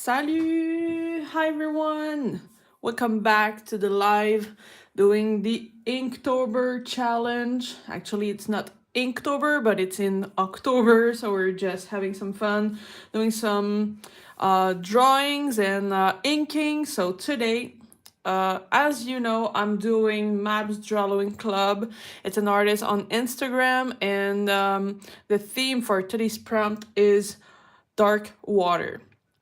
Salut! Hi everyone! Welcome back to the live doing the Inktober challenge. Actually, it's not Inktober, but it's in October, so we're just having some fun doing some drawings and inking. So today, as you know, I'm doing Maps Drawing Club. It's an artist on Instagram, and the theme for today's prompt is dark water.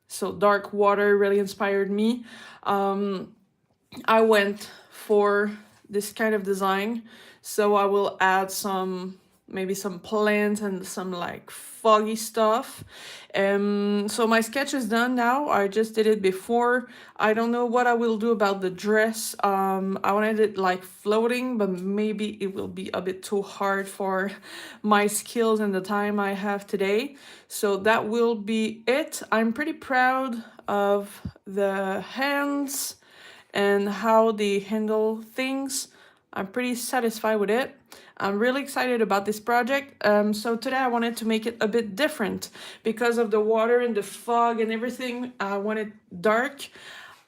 So dark water really inspired me. I went for this kind of design, so I will add maybe some plants and some like foggy stuff. So my sketch is done now. I just did it before. I don't know what I will do about the dress. I wanted it like floating, but maybe it will be a bit too hard for my skills and the time I have today. So that will be it. I'm pretty proud of the hands and how they handle things. I'm pretty satisfied with it. I'm really excited about this project. So today I wanted to make it a bit different because of the water and the fog and everything. I want it dark.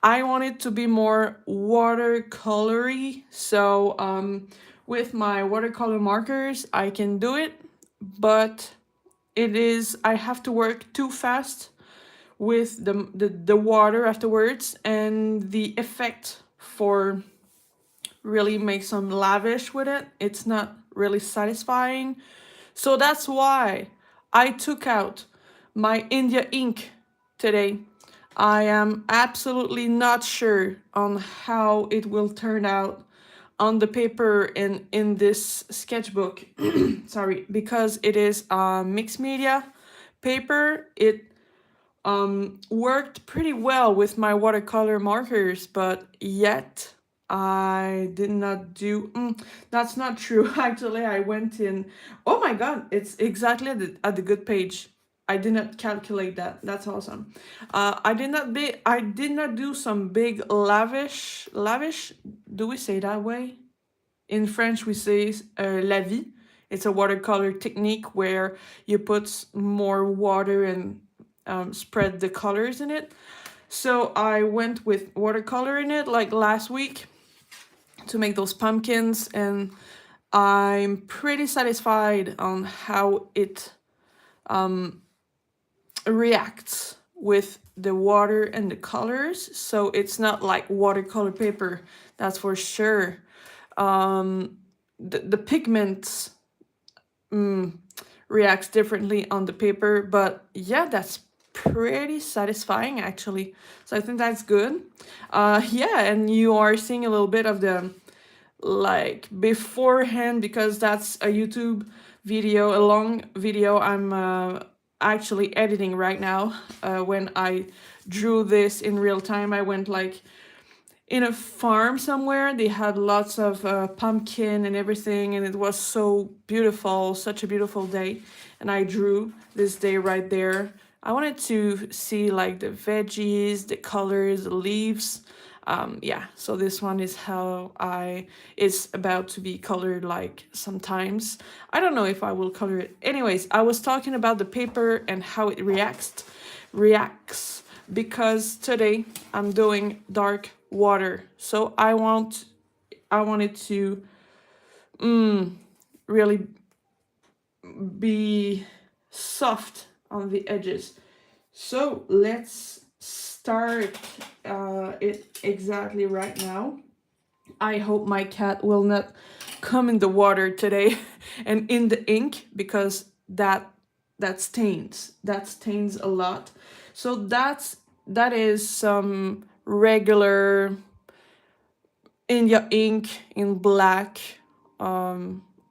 I want it to be more watercolory. So with my watercolor markers, I can do it, but I have to work too fast with the water afterwards, and the effect for really make some lavish with it, it's not really satisfying. So that's why I took out my India ink today. I am absolutely not sure on how it will turn out on the paper and in this sketchbook. Sorry, because it is mixed media paper. It worked pretty well with my watercolor markers, but yet I did not do. That's not true. Actually, I went in. Oh my god, it's exactly at the good page. I did not calculate that. That's awesome. I did not do some big lavish. Do we say that way? In French, we say la vie. It's a watercolor technique where you put more water and spread the colors in it. So I went with watercolor in it like last week to make those pumpkins, and I'm pretty satisfied on how it reacts with the water and the colors. So it's not like watercolor paper, that's for sure. The pigments reacts differently on the paper, but yeah, that's pretty satisfying actually. So I think that's good. Yeah, and you are seeing a little bit of the like beforehand, because that's a YouTube video, a long video I'm actually editing right now. When I drew this in real time, I went like in a farm somewhere. They had lots of pumpkin and everything, and it was so beautiful, such a beautiful day. And I drew this day right there. I wanted to see like the veggies, the colors, the leaves. Yeah, so this one is how it's about to be colored like sometimes. I don't know if I will color it. Anyways, I was talking about the paper and how it reacts because today I'm doing dark water. So I wanted to really be soft on the edges. So let's start it exactly right now. I hope my cat will not come in the water today and in the ink, because that stains. That stains a lot. So that is some regular India ink in black.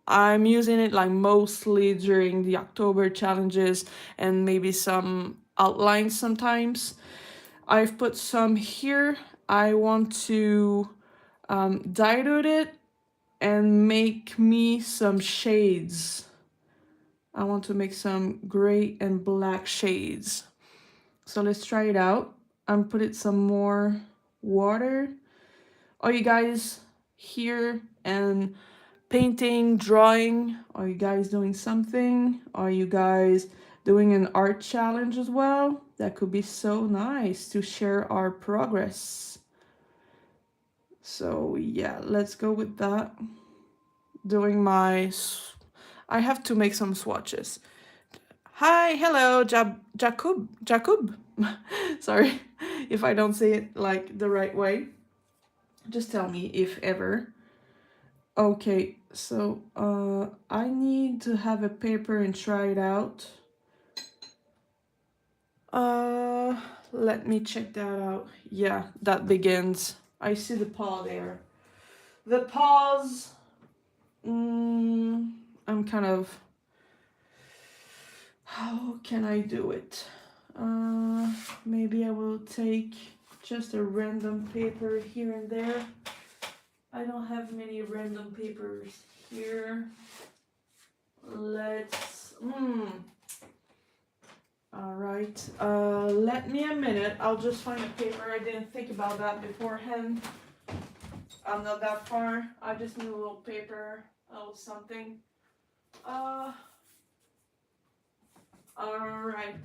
I'm using it like mostly during the October challenges and maybe some outlines sometimes. I've put some here. I want to dilute it and make me some shades. I want to make some gray and black shades. So let's try it out. I'm putting some more water. Are you guys here and painting, drawing? Are you guys doing something? Are you guys doing an art challenge as well? That could be so nice to share our progress. So yeah, let's go with that. Doing my... I have to make some swatches. Hi, hello, Jacob. Sorry if I don't say it like the right way. Just tell me if ever. Okay, so I need to have a paper and try it out. Let me check that out. Yeah, that begins. I see the paw there. The paws. I'm kind of... How can I do it? Maybe I will take just a random paper here and there. I don't have many random papers here. Let's... Alright, let me a minute. I'll just find a paper. I didn't think about that beforehand. I'm not that far. I just need a little paper, a little something. Alright.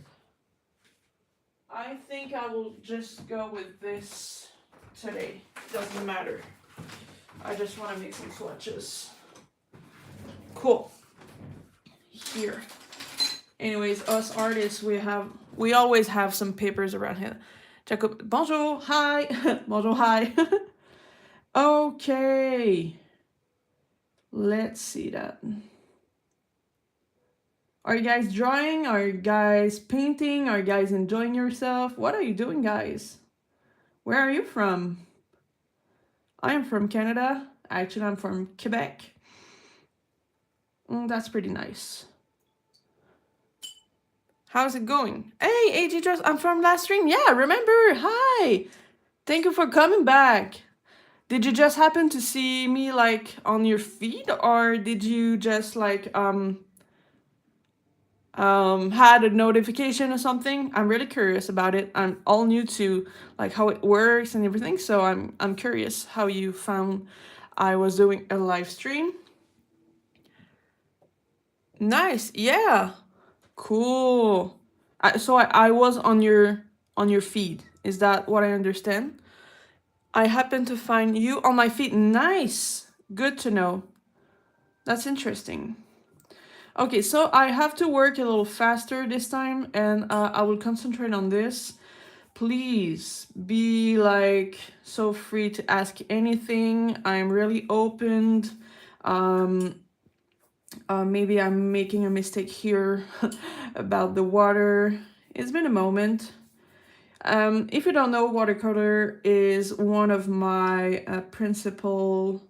I think I will just go with this today. Doesn't matter. I just want to make some swatches. Cool. Here. Anyways, us artists, we always have some papers around here. Jacob, bonjour, hi. Bonjour, hi. Okay. Let's see that. Are you guys drawing? Are you guys painting? Are you guys enjoying yourself? What are you doing, guys? Where are you from? I am from Canada. Actually, I'm from Quebec. That's pretty nice. How's it going? Hey, AG Dress, I'm from last stream. Yeah, remember? Hi. Thank you for coming back. Did you just happen to see me like on your feed, or did you just like had a notification or something? I'm really curious about it. I'm all new to like how it works and everything, so I'm curious how you found I was doing a live stream. Nice, yeah, cool. I was on your feed. Is that what I understand? I happened to find you on my feed. Nice, good to know. That's interesting. Okay, so I have to work a little faster this time, and I will concentrate on this. Please be like so free to ask anything. I'm really open. Maybe I'm making a mistake here about the water. It's been a moment. If you don't know, watercolor is one of my principal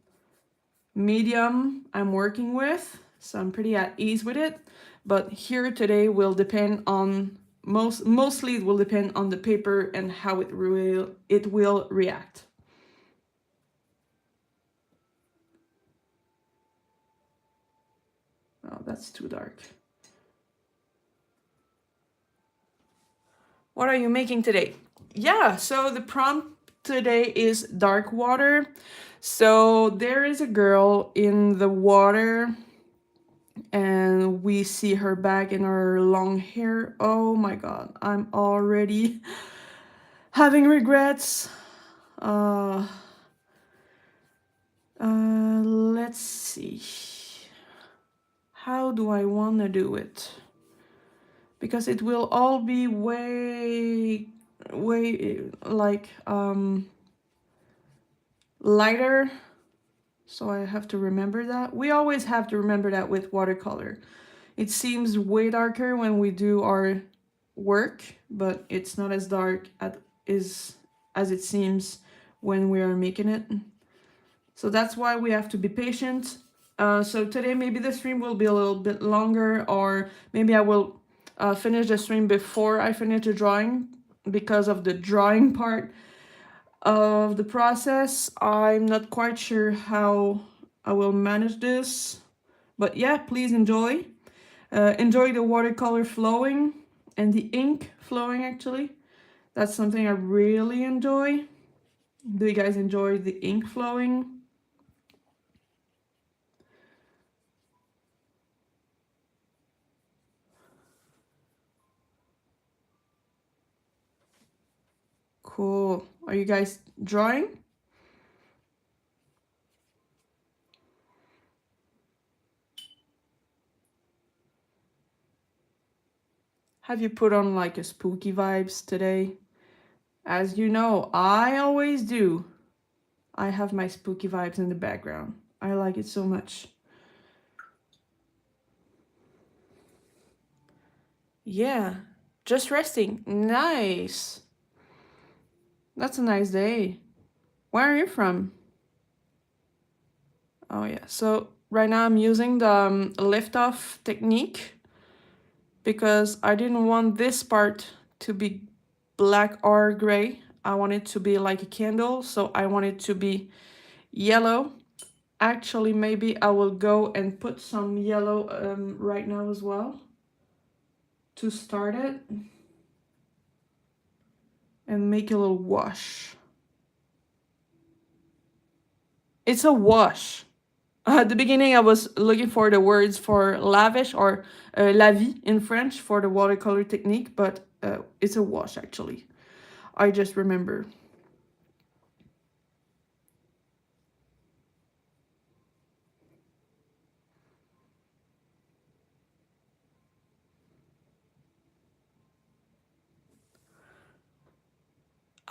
medium I'm working with, so I'm pretty at ease with it. But here today will depend on mostly it will depend on the paper and how it will react. Oh, that's too dark. What are you making today? Yeah, so the prompt today is dark water. So there is a girl in the water and we see her back in her long hair. Oh my god, I'm already having regrets. Let's see. How do I want to do it? Because it will all be way like lighter. So I have to remember that. We always have to remember that with watercolor. It seems way darker when we do our work, but it's not as dark as it seems when we are making it. So that's why we have to be patient. So today maybe the stream will be a little bit longer, or maybe I will finish the stream before I finish the drawing because of the drawing part of the process. I'm not quite sure how I will manage this, but yeah, please enjoy. Enjoy the watercolor flowing and the ink flowing actually. That's something I really enjoy. Do you guys enjoy the ink flowing? Cool. Are you guys drawing? Have you put on like a spooky vibes today? As you know, I always do. I have my spooky vibes in the background. I like it so much. Yeah, just resting. Nice. That's a nice day. Where are you from? Oh yeah, so right now I'm using the lift off technique because I didn't want this part to be black or gray. I want it to be like a candle, so I want it to be yellow. Actually, maybe I will go and put some yellow right now as well to start it and make a little wash. It's a wash. At the beginning, I was looking for the words for lavish or la vie in French for the watercolor technique, but it's a wash actually. I just remember.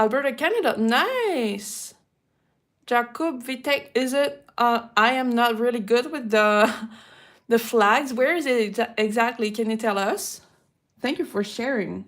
Alberta, Canada, nice. Jacob Vitek, is it? I am not really good with the the flags. Where is it exactly? Can you tell us? Thank you for sharing.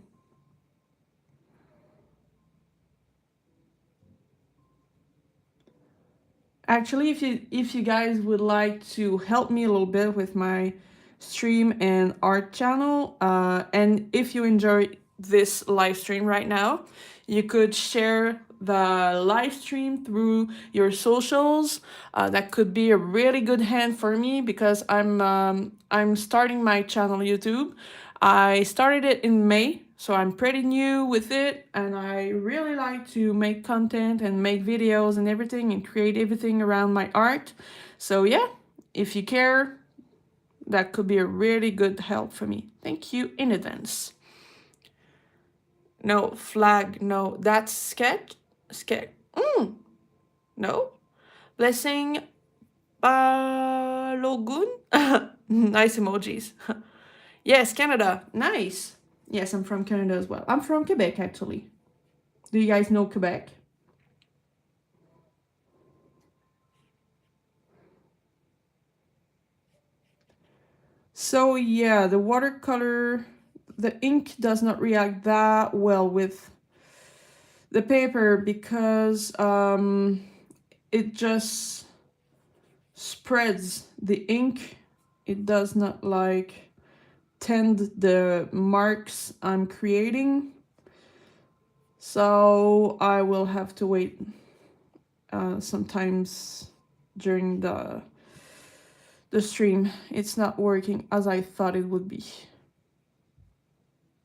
Actually, if you guys would like to help me a little bit with my stream and art channel, and if you enjoy this live stream right now, you could share the live stream through your socials. That could be a really good hand for me because I'm starting my channel YouTube. I started it in May, so I'm pretty new with it, and I really like to make content and make videos and everything and create everything around my art. So yeah, if you care, that could be a really good help for me. Thank you in advance. No, flag, no, that's sketch. Sketch. No. Blessing Logun. Nice emojis. Yes, Canada. Nice. Yes, I'm from Canada as well. I'm from Quebec, actually. Do you guys know Quebec? So yeah, the watercolor, the ink does not react that well with the paper because it just spreads the ink. It does not like tend the marks I'm creating. So I will have to wait sometimes during the stream. It's not working as I thought it would be.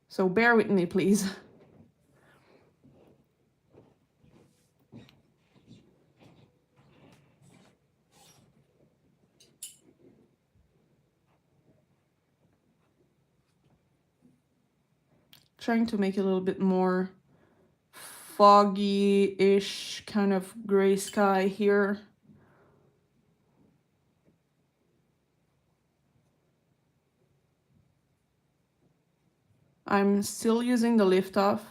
So bear with me, please. Trying to make it a little bit more foggy-ish kind of gray sky here. I'm still using the lift off,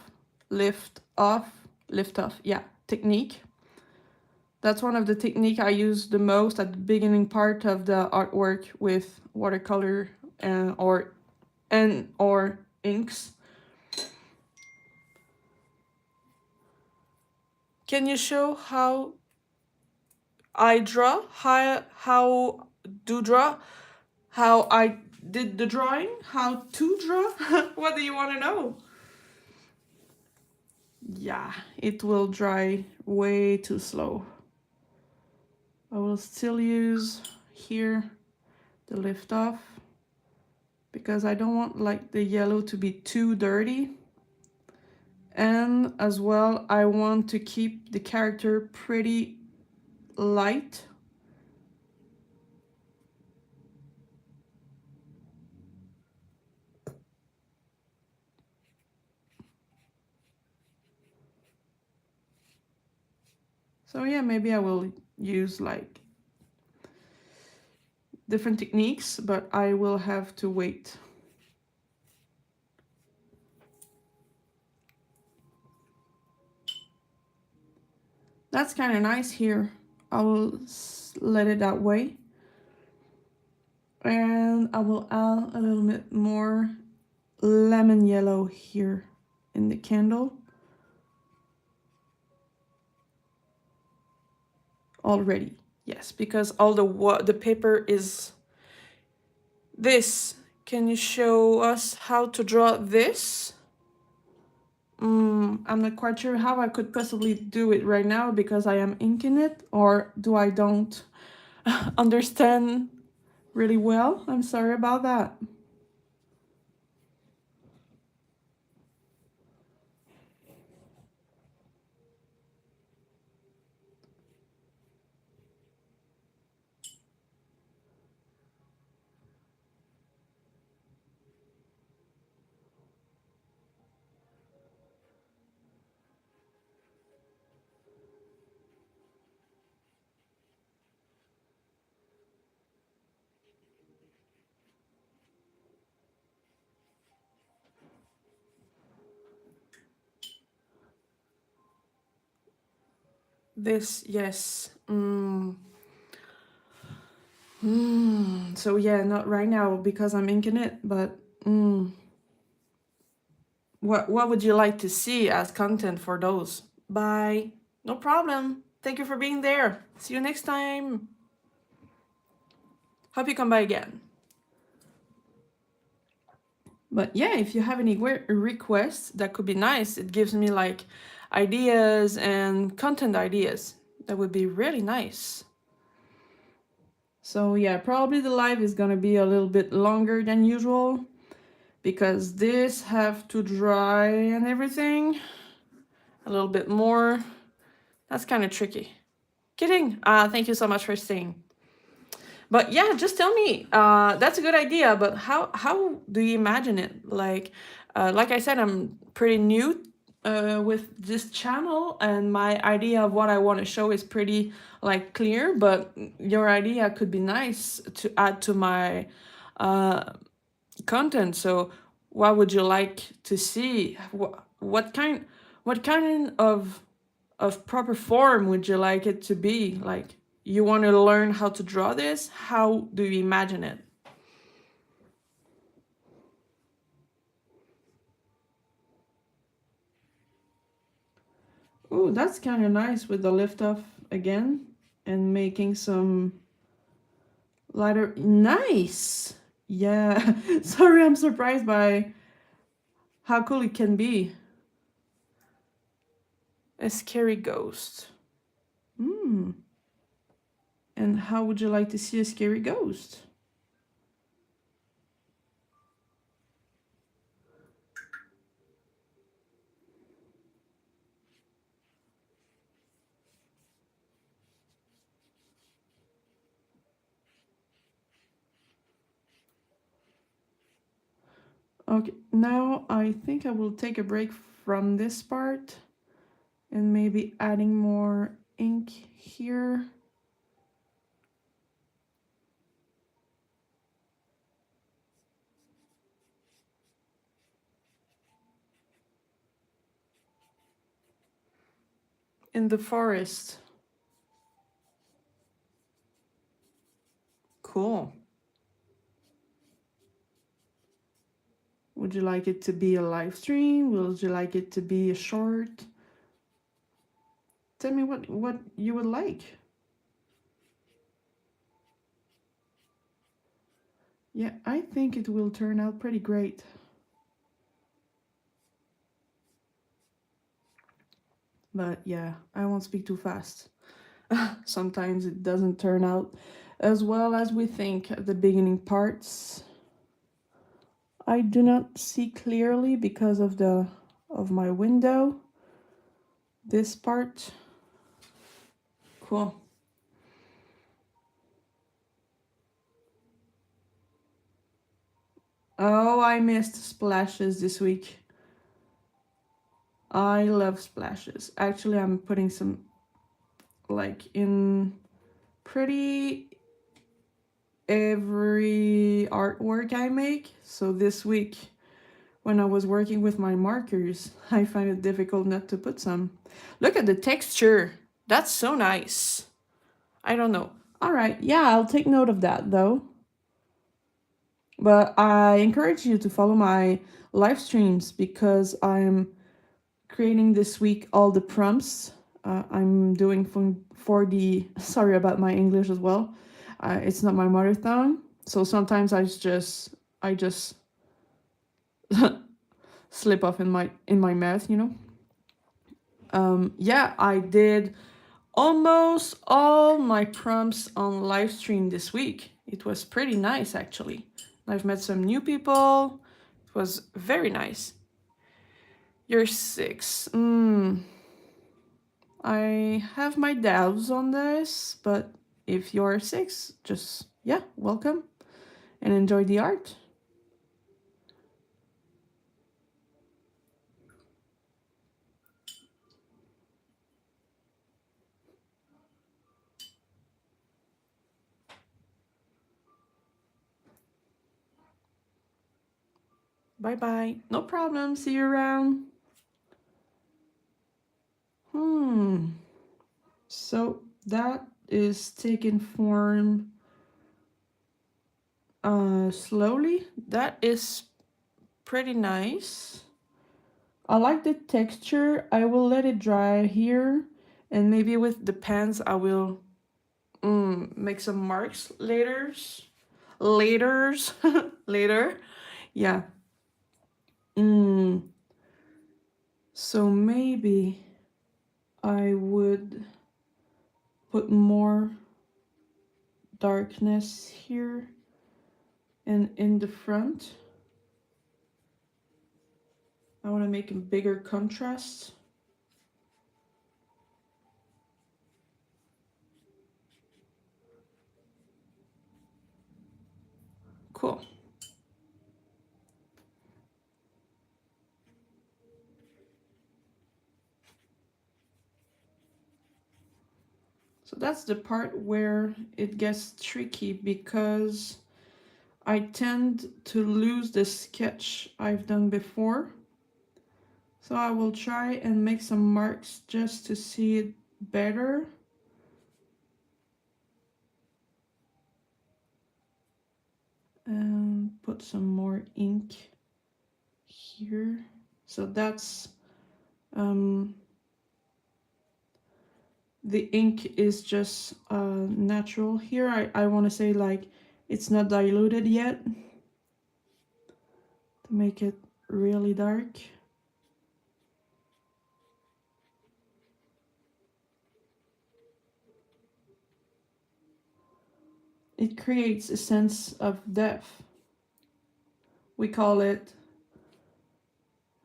yeah, technique. That's one of the technique I use the most at the beginning part of the artwork with watercolor or inks. Can you show how I draw? How do draw? How I did the drawing? How to draw? What do you want to know? Yeah, it will dry way too slow. I will still use here the lift off because I don't want like the yellow to be too dirty. And as well, I want to keep the character pretty light. So yeah, maybe I will use like different techniques, but I will have to wait. That's kind of nice here. I will let it that way. And I will add a little bit more lemon yellow here in the candle. Already, yes, because all the paper is this. Can you show us how to draw this? I'm not quite sure how I could possibly do it right now because I am inking it, or do I don't understand really well? I'm sorry about that. This, yes. So yeah, not right now because I'm inking it, but what would you like to see as content for those? Bye. No problem. Thank you for being there. See you next time. Hope you come by again. But yeah, if you have any requests, that could be nice. It gives me like ideas and content ideas. That would be really nice. So yeah, probably the live is gonna be a little bit longer than usual because this have to dry and everything. A little bit more. That's kind of tricky. Kidding. Thank you so much for staying. But yeah, just tell me. That's a good idea. But how do you imagine it? Like I said, I'm pretty new with this channel, and my idea of what I want to show is pretty like clear. But your idea could be nice to add to my content. So, what would you like to see? What kind of proper form would you like it to be? Like, you want to learn how to draw this? How do you imagine it? Oh, that's kind of nice with the lift off again and making some lighter. Nice. Yeah. Sorry, I'm surprised by how cool it can be. A scary ghost. Hmm. And how would you like to see a scary ghost? Okay, now I think I will take a break from this part and maybe adding more ink here. In the forest. Cool. Would you like it to be a live stream? Would you like it to be a short? Tell me what you would like. Yeah, I think it will turn out pretty great. But yeah, I won't speak too fast. Sometimes it doesn't turn out as well as we think at the beginning parts. I do not see clearly because of my window. This part. Cool. Oh, I missed splashes this week. I love splashes. Actually, I'm putting some like in pretty every artwork I make. So this week, when I was working with my markers, I find it difficult not to put some. Look at the texture. That's so nice. I don't know. All right, yeah, I'll take note of that though. But I encourage you to follow my live streams because I'm creating this week all the prompts I'm doing for the. Sorry about my English as well. It's not my mother tongue, so sometimes I just slip off in my mouth, you know. Yeah, I did almost all my prompts on live stream this week. It was pretty nice actually. I've met some new people. It was very nice. You're 6. I have my doubts on this, but if you're 6, just, yeah, welcome and enjoy the art. Bye bye. No problem. See you around. So that is taking form slowly. That is pretty nice. I like the texture. I will let it dry here, and maybe with the pens I will make some marks laters later. Yeah. So maybe I would put more darkness here and in the front. I want to make a bigger contrast. Cool. So that's the part where it gets tricky because I tend to lose the sketch I've done before. So I will try and make some marks just to see it better. And put some more ink here. So that's the ink is just natural here. I want to say like it's not diluted yet to make it really dark. It creates a sense of depth. We call it,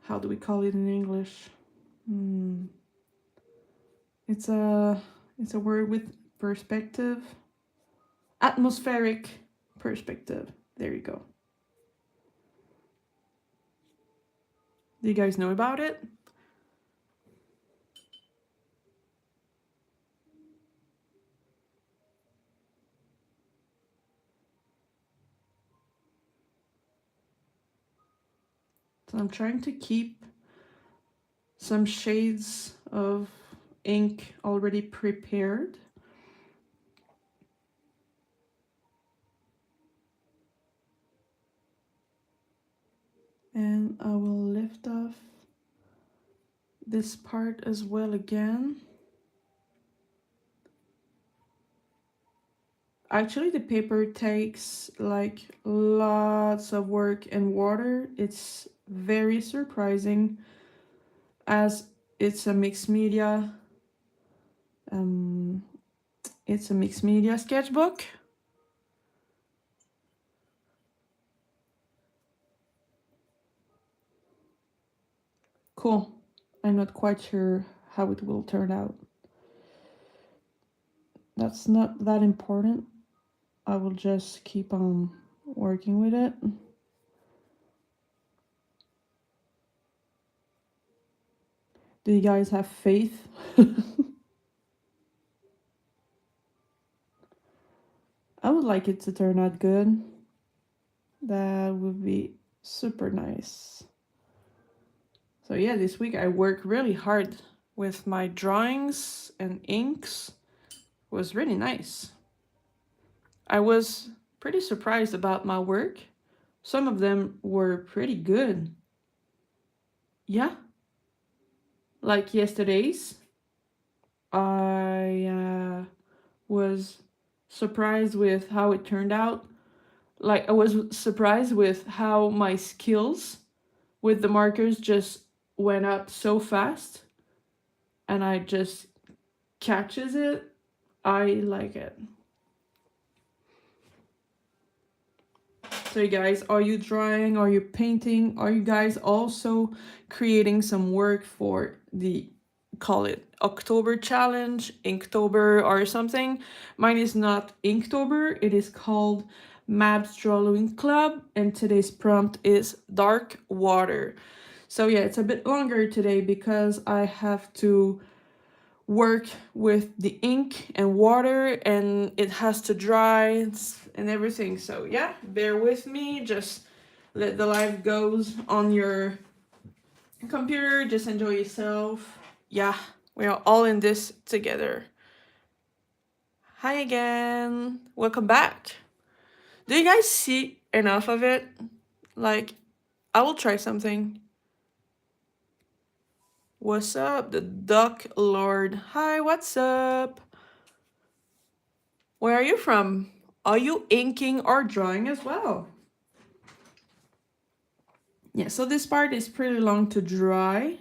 how do we call it in English? It's a word with perspective. Atmospheric perspective. There you go. Do you guys know about it? So I'm trying to keep some shades of ink already prepared. And I will lift off this part as well again. Actually, the paper takes like lots of work and water. It's very surprising as it's a mixed media. It's a mixed media sketchbook. Cool. I'm not quite sure how it will turn out. That's not that important. I will just keep on working with it. Do you guys have faith? I would like it to turn out good. That would be super nice. So yeah, this week I worked really hard with my drawings and inks. It was really nice. I was pretty surprised about my work. Some of them were pretty good. Yeah, like yesterday's, I was surprised with how it turned out. Like, I was surprised with how my skills with the markers just went up so fast, and I just catches it. I like it. So you guys, are you drawing? Are you painting? Are you guys also creating some work for the, call it October challenge, Inktober or something? Mine is not Inktober, it is called Mab's Drawing Club, and today's prompt is dark water. So yeah, it's a bit longer today because I have to work with the ink and water, and it has to dry and everything. So yeah, bear with me. Just let the life goes on your computer. Just enjoy yourself. Yeah, we are all in this together. Hi again. Welcome back. Do you guys see enough of it? Like, I will try something. What's up, the Duck Lord? Hi, what's up? Where are you from? Are you inking or drawing as well? Yeah, so this part is pretty long to dry.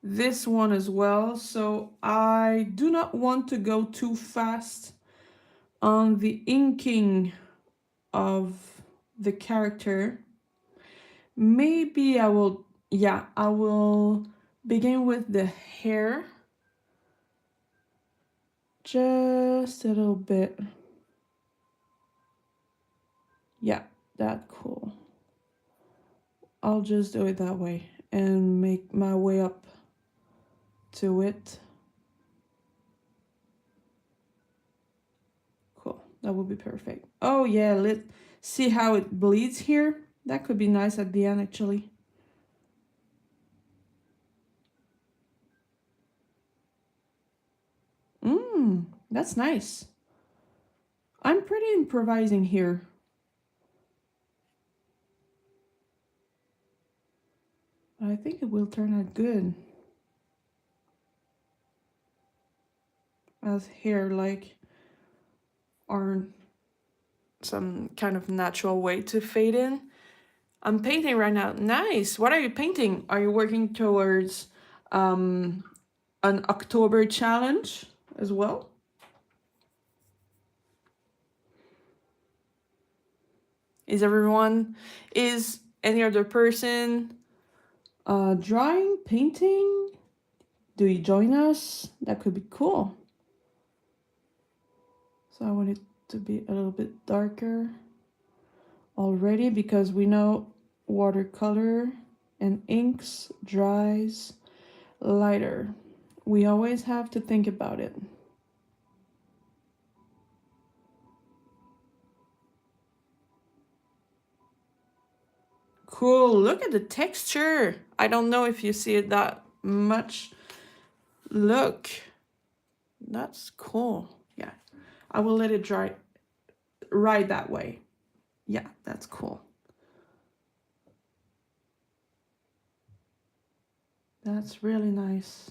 This one as well. So I do not want to go too fast on the inking of the character. Maybe I will, yeah, I will begin with the hair. Just a little bit. Yeah, that cool. I'll just do it that way and make my way up to it. Cool, that would be perfect. Oh yeah, let's see how it bleeds here. That could be nice at the end actually. That's nice. I'm pretty improvising here. I think it will turn out good. As hair like are some kind of natural way to fade in. I'm painting right now. Nice. What are you painting? Are you working towards an October challenge as well? Is any other person drawing, painting? Do you join us? That could be cool. So I want it to be a little bit darker already because we know watercolor and inks dries lighter. We always have to think about it. Cool, look at the texture. I don't know if you see it that much. Look, that's cool. Yeah, I will let it dry right that way. Yeah, that's cool. That's really nice.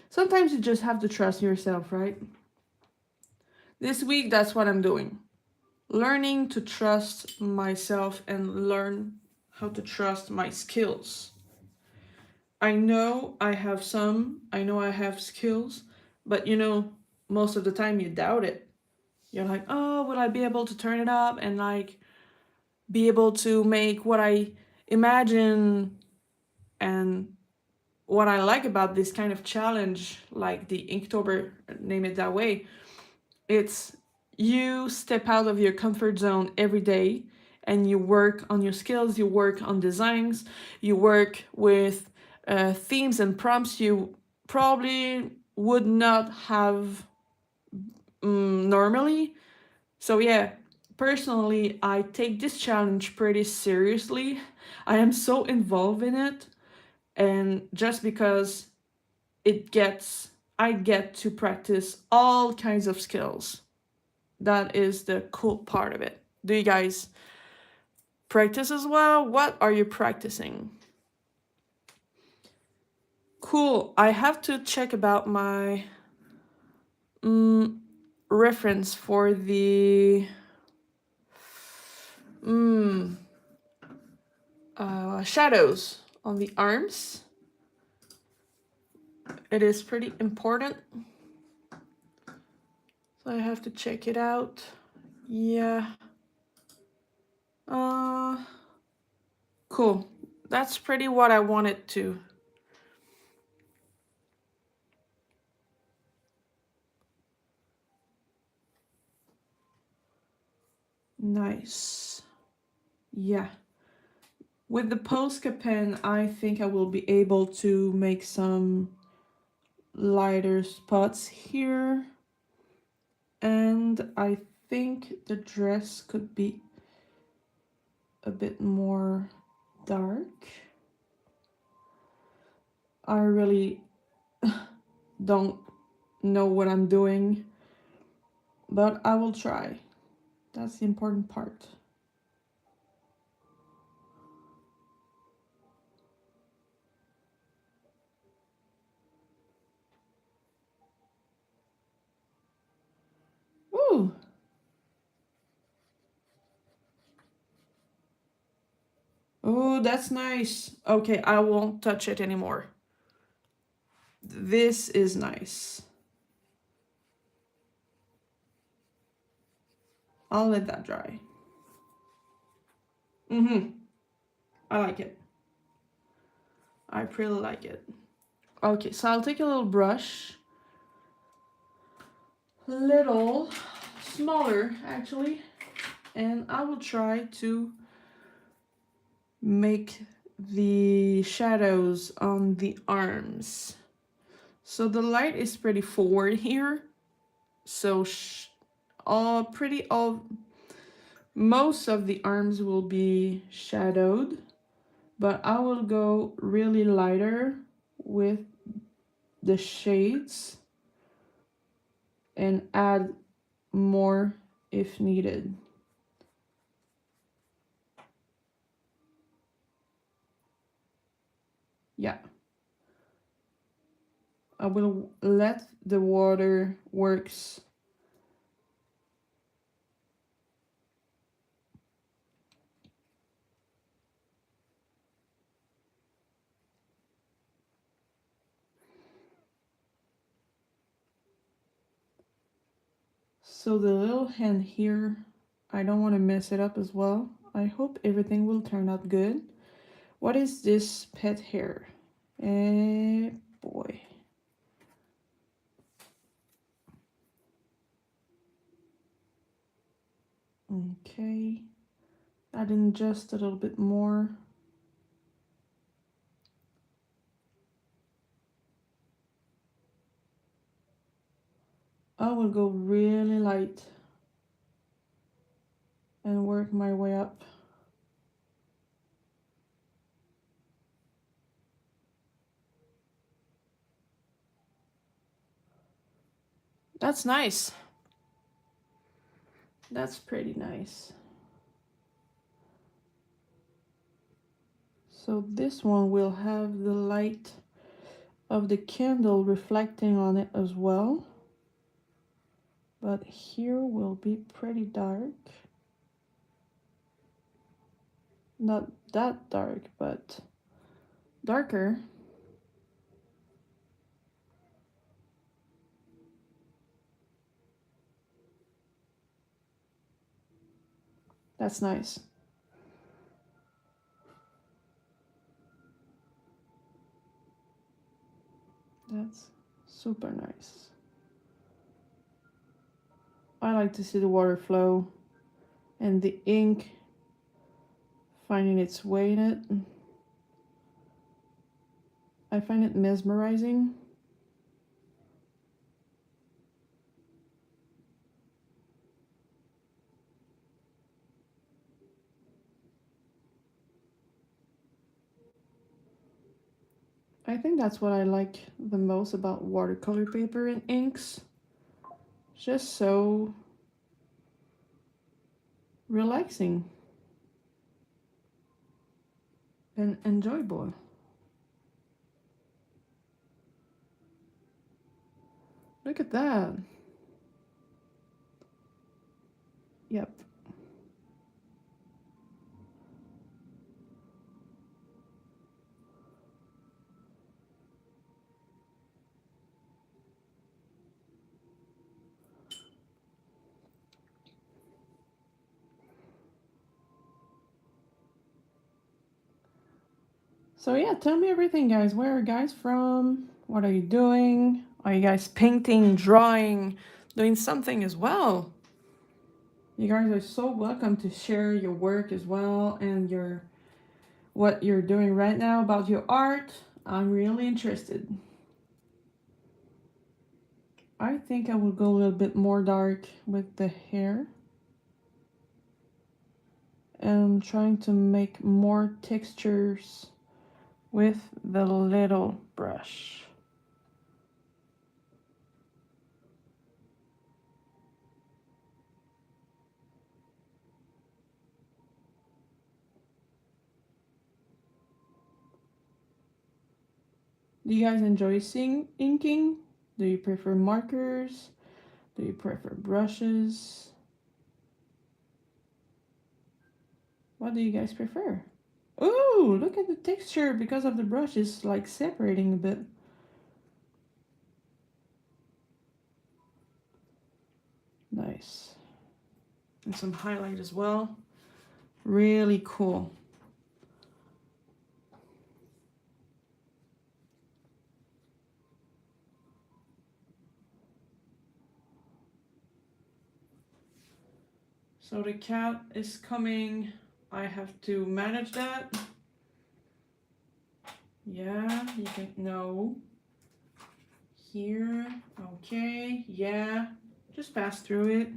Sometimes you just have to trust yourself, right? This week, that's what I'm doing. Learning to trust myself and learn how to trust my skills. I know I have skills, but most of the time you doubt it. You're like, oh, will I be able to turn it up and like be able to make what I imagine? And what I like about this kind of challenge, like the Inktober, name it that way, it's you step out of your comfort zone every day and you work on your skills, you work on designs, you work with themes and prompts you probably would not have normally. So yeah, personally, I take this challenge pretty seriously. I am so involved in it, and just because it gets I get to practice all kinds of skills. That is the cool part of it. Do you guys practice as well? What are you practicing? Cool. I have to check about my reference for the shadows on the arms. It is pretty important. So I have to check it out. Yeah. Cool. That's pretty what I wanted to. Nice. Yeah. With the Posca pen, I think I will be able to make some lighter spots here. And I think the dress could be a bit more dark. I really don't know what I'm doing, but I will try. That's the important part. Woo! Oh, that's nice. Okay, I won't touch it anymore. This is nice. I'll let that dry. I like it. I pretty like it. Okay, so I'll take a little brush. Little, smaller actually. And I will try to make the shadows on the arms. So the light is pretty forward here. So most of the arms will be shadowed, but I will go really lighter with the shades and add more if needed. Yeah. I will let the water works. So the little hand here, I don't want to mess it up as well. I hope everything will turn out good. What is this pet hair? Boy. Okay. Add in just a little bit more. I will go really light and work my way up. That's nice. That's pretty nice. So this one will have the light of the candle reflecting on it as well. But here will be pretty dark. Not that dark, but darker. That's nice. That's super nice. I like to see the water flow and the ink finding its way in it. I find it mesmerizing. I think that's what I like the most about watercolor paper and inks. Just so relaxing and enjoyable. Look at that. Yep. So yeah, tell me everything, guys. Where are you guys from? What are you doing? Are you guys painting, drawing, doing something as well? You guys are so welcome to share your work as well and your what you're doing right now about your art. I'm really interested. I think I will go a little bit more dark with the hair. And trying to make more textures with the little brush. Do you guys enjoy inking? Do you prefer markers? Do you prefer brushes? What do you guys prefer? Ooh, look at the texture because of the brush. It's like separating a bit. Nice. And some highlight as well. Really cool. So the cat is coming. I have to manage that. Yeah, you can, no. Here, okay, yeah. Just pass through it.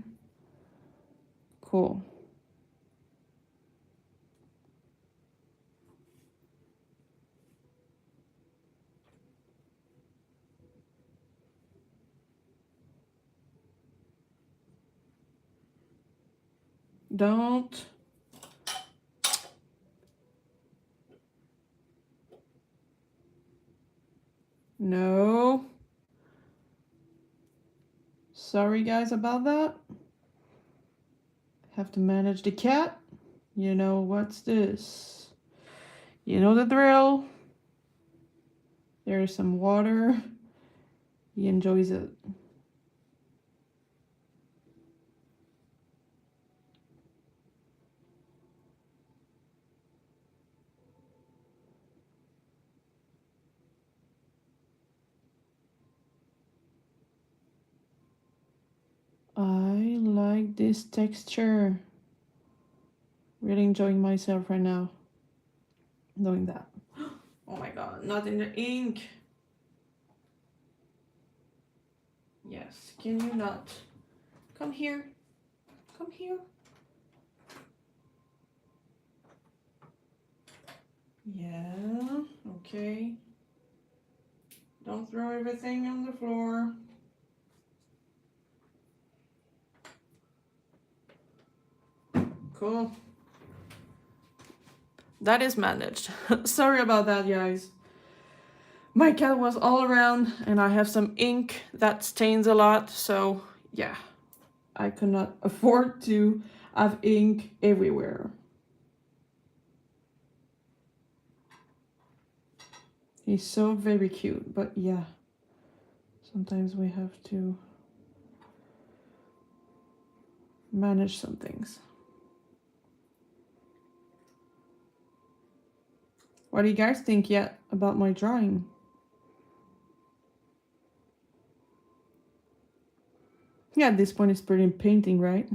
Cool. Don't. No. Sorry guys about that. Have to manage the cat. You know what's this? You know the drill. There's some water. He enjoys it. I like this texture. Really enjoying myself right now doing that. Oh my god, not in the ink. Yes, can you not? Come here. Come here. Yeah, okay. Don't throw everything on the floor. Cool. That is managed. Sorry about that, guys. My cat was all around and I have some ink that stains a lot, so yeah. I could not afford to have ink everywhere. He's so very cute, but yeah. Sometimes we have to manage some things. What do you guys think yet about my drawing? Yeah, at this point it's pretty painting, right?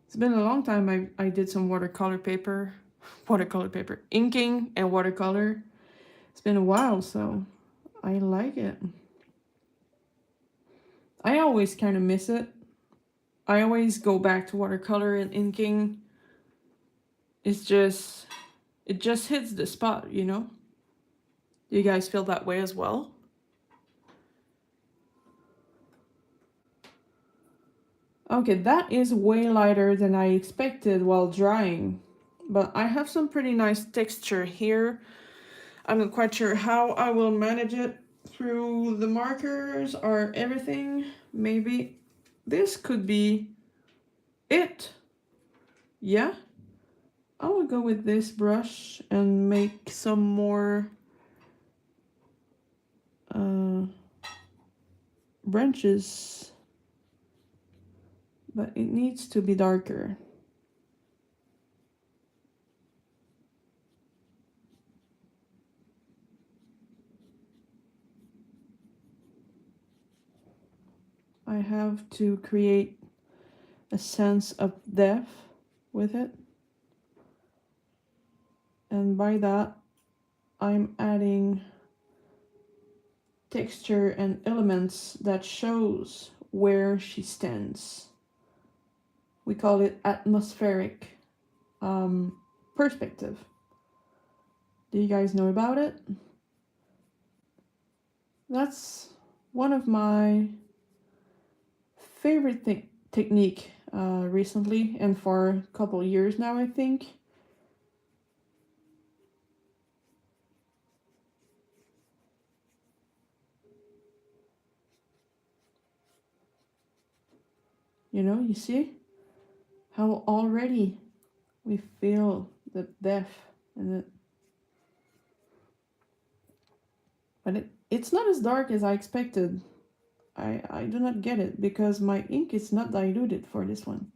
It's been a long time I did some watercolor paper, inking and watercolor. It's been a while, so I like it. I always kind of miss it. I always go back to watercolor and inking. It just hits the spot, you know? Do you guys feel that way as well? Okay, that is way lighter than I expected while drying, but I have some pretty nice texture here. I'm not quite sure how I will manage it through the markers or everything. Maybe this could be it. Yeah, I will go with this brush and make some more branches, but it needs to be darker. I have to create a sense of depth with it, and by that I'm adding texture and elements that shows where she stands. We call it atmospheric perspective. Do you guys know about it? That's one of my favorite technique recently and for a couple years now, I think. You know, you see how already we feel the depth and it, but it's not as dark as I expected. I do not get it because my ink is not diluted for this one.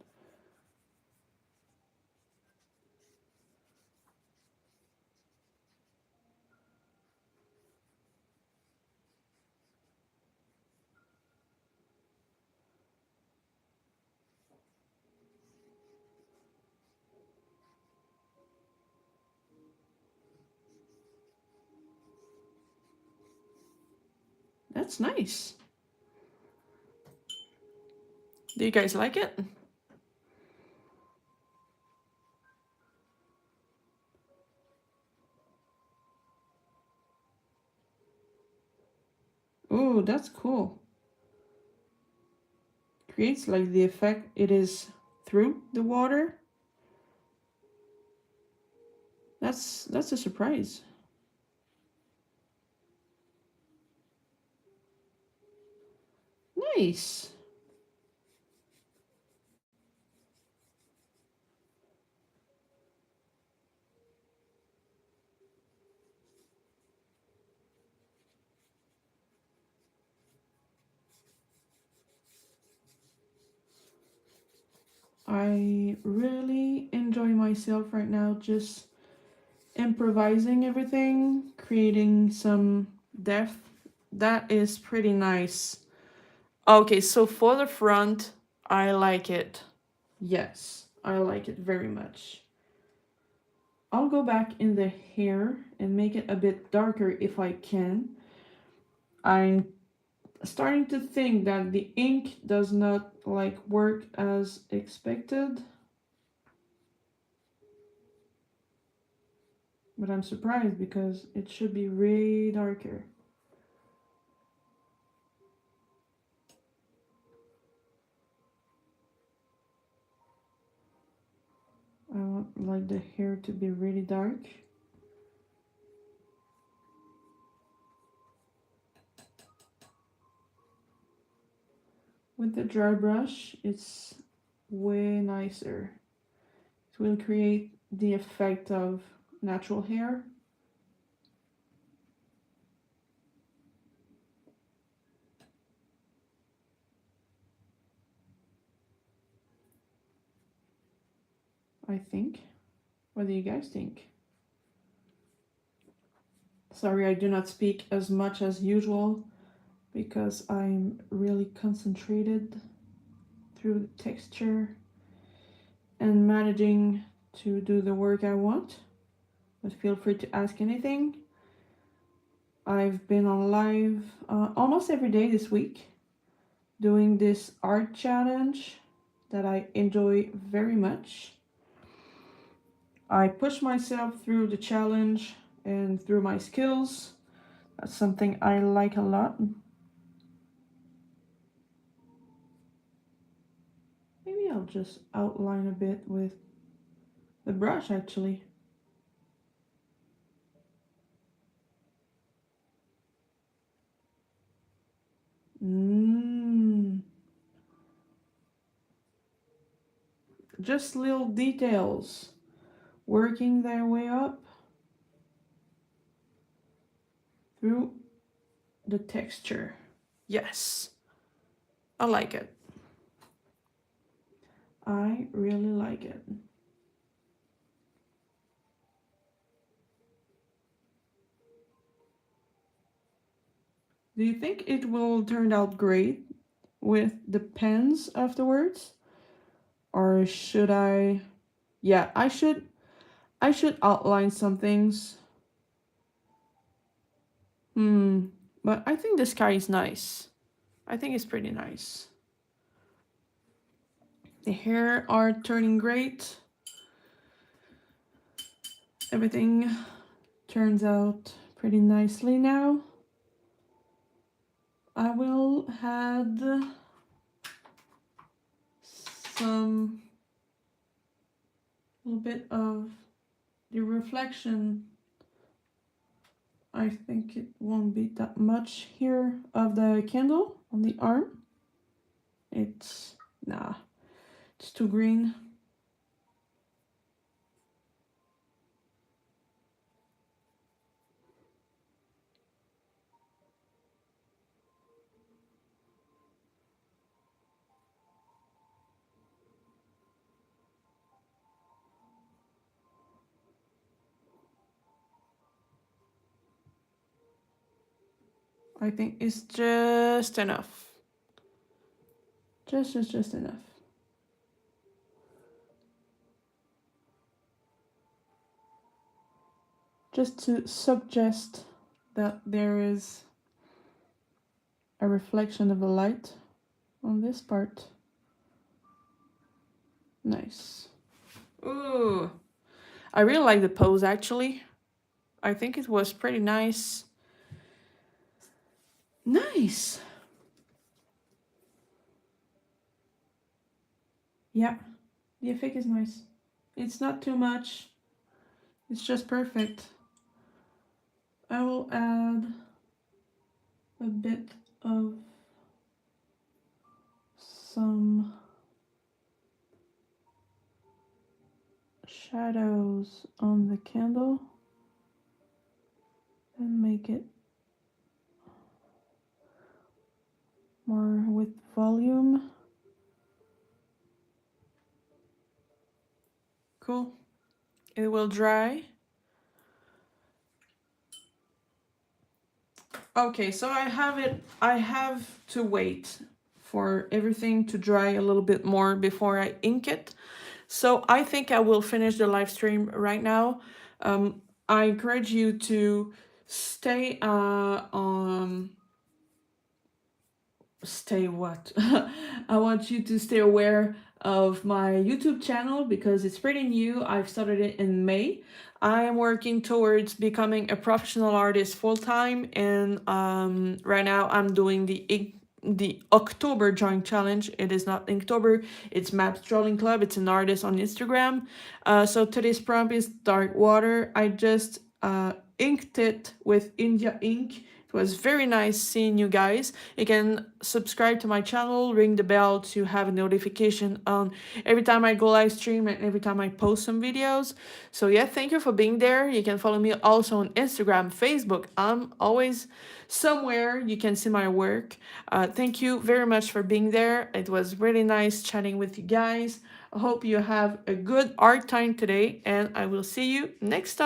That's nice. Do you guys like it? Oh, that's cool. Creates like the effect it is through the water. That's a surprise. Nice. I really enjoy myself right now just improvising everything, creating some depth. That is pretty nice. Okay, so for the front, I like it. Yes, I like it very much. I'll go back in the hair and make it a bit darker if I can. I'm starting to think that the ink does not like work as expected. But I'm surprised because it should be way darker. I want like the hair to be really dark. With the dry brush, it's way nicer. It will create the effect of natural hair. I think. What do you guys think? Sorry, I do not speak as much as usual because I'm really concentrated through the texture and managing to do the work I want. But feel free to ask anything. I've been on live almost every day this week doing this art challenge that I enjoy very much. I push myself through the challenge and through my skills. That's something I like a lot. Maybe I'll just outline a bit with the brush actually. Just little details working their way up through the texture. Yes, I like it. I really like it. Do you think it will turn out great with the pens afterwards? Or should I? Yeah, I should outline some things. But I think the sky is nice. I think it's pretty nice. The hair are turning great. Everything turns out pretty nicely now. I will add some little bit of the reflection. I think it won't be that much here of the candle on the arm. It's too green. I think it's just enough. Just enough. Just to suggest that there is a reflection of the light on this part. Nice. Ooh, I really like the pose actually. I think it was pretty nice. Nice. Yeah, the effect is nice. It's not too much. It's just perfect. I will add a bit of some shadows on the candle and make it more with volume. Cool. It will dry. Okay, so I have to wait for everything to dry a little bit more before I ink it. So I think I will finish the live stream right now. I encourage you to stay stay what? I want you to stay aware of my YouTube channel because it's pretty new. I've started it in May. I am working towards becoming a professional artist full-time, and right now I'm doing the October drawing challenge. It is not Inktober, it's Maps Drawing Club. It's an artist on Instagram. So today's prompt is dark water. I just inked it with India ink. It was very nice seeing you guys. You can subscribe to my channel, ring the bell to have a notification on every time I go live stream and every time I post some videos. So yeah, thank you for being there. You can follow me also on Instagram, Facebook. I'm always somewhere. You can see my work. Thank you very much for being there. It was really nice chatting with you guys. I hope you have a good art time today, and I will see you next time.